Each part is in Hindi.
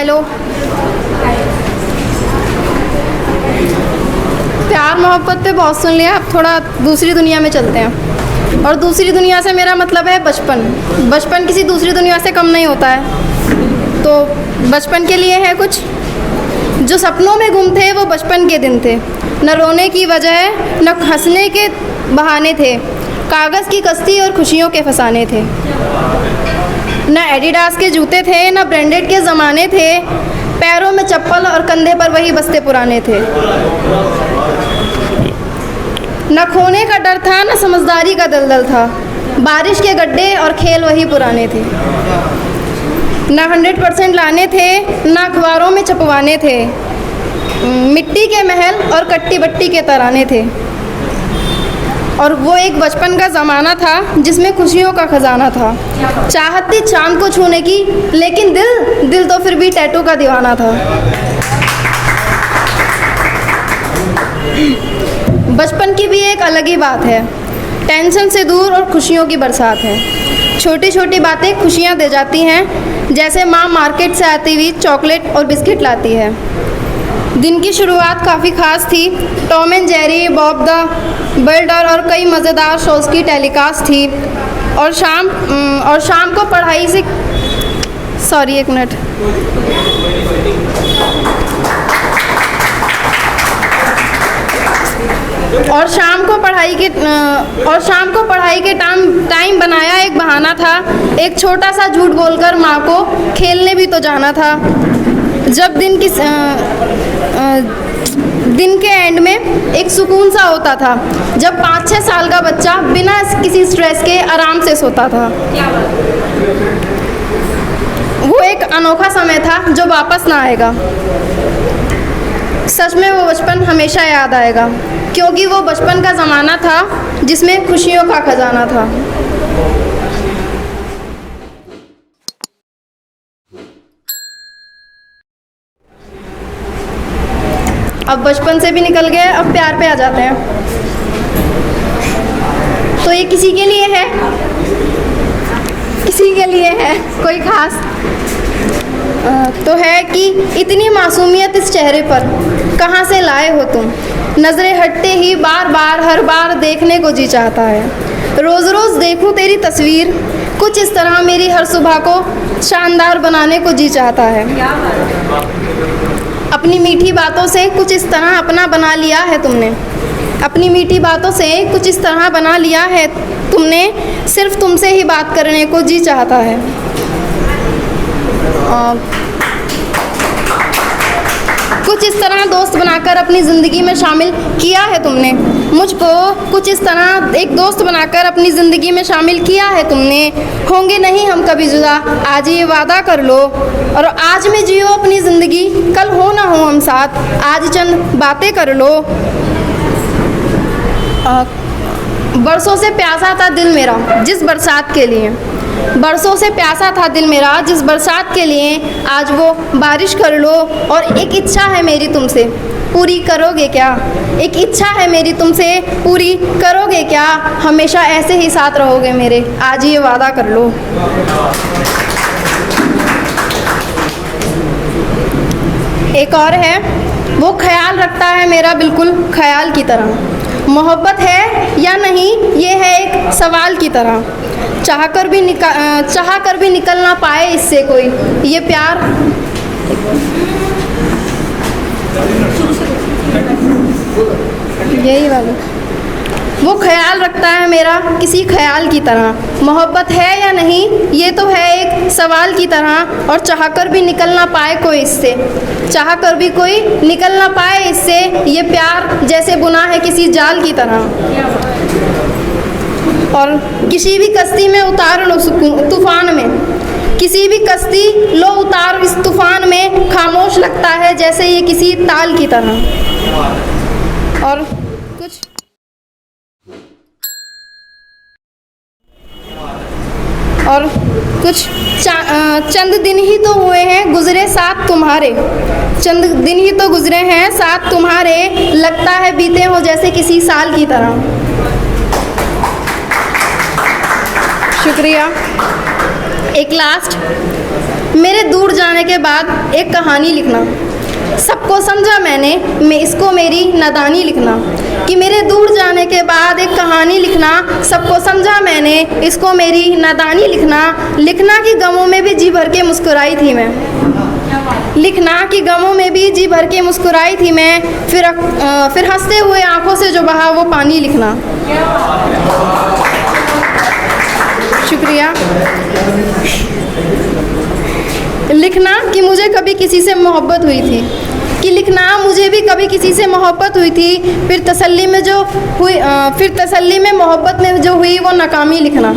हेलो। प्यार मोहब्बत पे बहुत सुन लिया, अब थोड़ा दूसरी दुनिया में चलते हैं। और दूसरी दुनिया से मेरा मतलब है बचपन। बचपन किसी दूसरी दुनिया से कम नहीं होता है। तो बचपन के लिए है कुछ। जो सपनों में गुम थे वो बचपन के दिन थे। न रोने की वजह न हंसने के बहाने थे। कागज़ की कश्ती और खुशियों के फसाने थे। न एडिडास के जूते थे न ब्रांडेड के ज़माने थे। पैरों में चप्पल और कंधे पर वही बस्ते पुराने थे। न खोने का डर था न समझदारी का दलदल था। बारिश के गड्ढे और खेल वही पुराने थे। न 100% लाने थे न अखबारों में छपवाने थे। मिट्टी के महल और कट्टी बट्टी के तराने थे। और वो एक बचपन का ज़माना था जिसमें खुशियों का ख़जाना था। चाहत थी चाँद को छूने की, लेकिन दिल तो फिर भी टैटू का दीवाना था। बचपन की भी एक अलग ही बात है। टेंशन से दूर और खुशियों की बरसात है। छोटी छोटी बातें खुशियाँ दे जाती हैं, जैसे माँ मार्केट से आती हुई चॉकलेट और बिस्किट लाती है। दिन की शुरुआत काफ़ी ख़ास थी। Tom and Jerry, Bob the builder और कई मज़ेदार शोज़ की टेलीकास्ट थी। और शाम को पढ़ाई से एक मिनट। और शाम को पढ़ाई के टाइम बनाया एक बहाना था। एक छोटा सा झूठ बोलकर माँ को खेलने भी तो जाना था। जब दिन के एंड में एक सुकून सा होता था, जब 5-6 साल का बच्चा बिना किसी स्ट्रेस के आराम से सोता था। वो एक अनोखा समय था जो वापस ना आएगा। सच में वो बचपन हमेशा याद आएगा, क्योंकि वो बचपन का ज़माना था जिसमें खुशियों का खजाना था। अब बचपन से भी निकल गए, अब प्यार पे आ जाते हैं। तो ये किसी के लिए है, किसी के लिए है कोई ख़ास तो है कि इतनी मासूमियत इस चेहरे पर कहाँ से लाए हो तुम। नज़रें हटते ही बार बार हर बार देखने को जी चाहता है। रोज़ रोज़ देखूं तेरी तस्वीर, कुछ इस तरह मेरी हर सुबह को शानदार बनाने को जी चाहता है। अपनी मीठी बातों से कुछ इस तरह अपना बना लिया है तुमने। अपनी मीठी बातों से कुछ इस तरह बना लिया है तुमने। सिर्फ तुमसे ही बात करने को जी चाहता है। कुछ इस तरह दोस्त बनाकर अपनी ज़िंदगी में शामिल किया है तुमने। मुझको कुछ इस तरह एक दोस्त बनाकर अपनी ज़िंदगी में शामिल किया है तुमने। होंगे नहीं हम कभी जुदा, आज ये वादा कर लो। और आज में जियो अपनी ज़िंदगी, कल हो ना हो हम साथ, आज चंद बातें कर लो। बरसों से प्यासा था दिल मेरा जिस बरसात के लिए। बरसों से प्यासा था दिल मेरा जिस बरसात के लिए, आज वो बारिश कर लो। और एक इच्छा है मेरी तुमसे, पूरी करोगे क्या? एक इच्छा है मेरी तुमसे, पूरी करोगे क्या? हमेशा ऐसे ही साथ रहोगे मेरे, आज ये वादा कर लो। एक और है, वो ख्याल रखता है मेरा बिल्कुल ख्याल की तरह। मोहब्बत है या नहीं ये है एक सवाल की तरह। चाह कर भी निकल ना पाए इससे कोई, ये प्यार यही वाला। वो ख्याल रखता है मेरा किसी ख्याल की तरह। मोहब्बत है या नहीं ये तो है एक सवाल की तरह। और चाह कर भी निकल ना पाए कोई इससे, चाह कर भी कोई निकल ना पाए इससे, ये प्यार जैसे बुना है किसी जाल की तरह। और किसी भी कश्ती में उतार लो तूफान में, किसी भी कश्ती लो उतार इस तूफान में, खामोश लगता है जैसे ये किसी ताल की तरह। और कुछ चंद दिन ही तो हुए हैं गुजरे साथ तुम्हारे। चंद दिन ही तो गुजरे हैं साथ तुम्हारे, लगता है बीते हो जैसे किसी साल की तरह। शुक्रिया। एक लास्ट, मेरे दूर जाने के बाद एक कहानी लिखना। सबको समझा मैंने, मैं इसको मेरी नादानी लिखना। कि मेरे दूर जाने के बाद एक कहानी लिखना, सबको समझा मैंने, इसको मेरी नादानी लिखना। लिखना कि गमों में भी जी भर के मुस्कुराई थी मैं। लिखना कि गमों में भी जी भर के मुस्कुराई थी मैं। फिर हंसते हुए आंखों से जो बहा वो पानी लिखना। शुक्रिया। लिखना कि मुझे कभी किसी से मोहब्बत हुई थी। कि लिखना मुझे भी कभी किसी से मोहब्बत हुई थी, फिर तसल्ली में मोहब्बत में जो हुई वो नाकामी लिखना।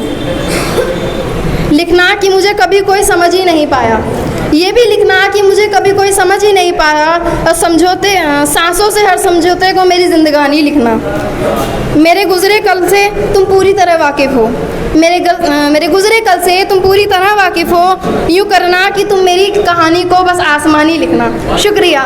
लिखना कि मुझे कभी कोई समझ ही नहीं पाया। ये भी लिखना कि मुझे कभी कोई समझ ही नहीं पाया, और सांसों से हर समझौते को मेरी जिंदगानी लिखना। मेरे गुजरे कल से तुम पूरी तरह वाकिफ़ हो। मेरे गुजरे कल से तुम पूरी तरह वाकिफ़ हो। यूँ करना कि तुम मेरी कहानी को बस आसमानी लिखना। शुक्रिया।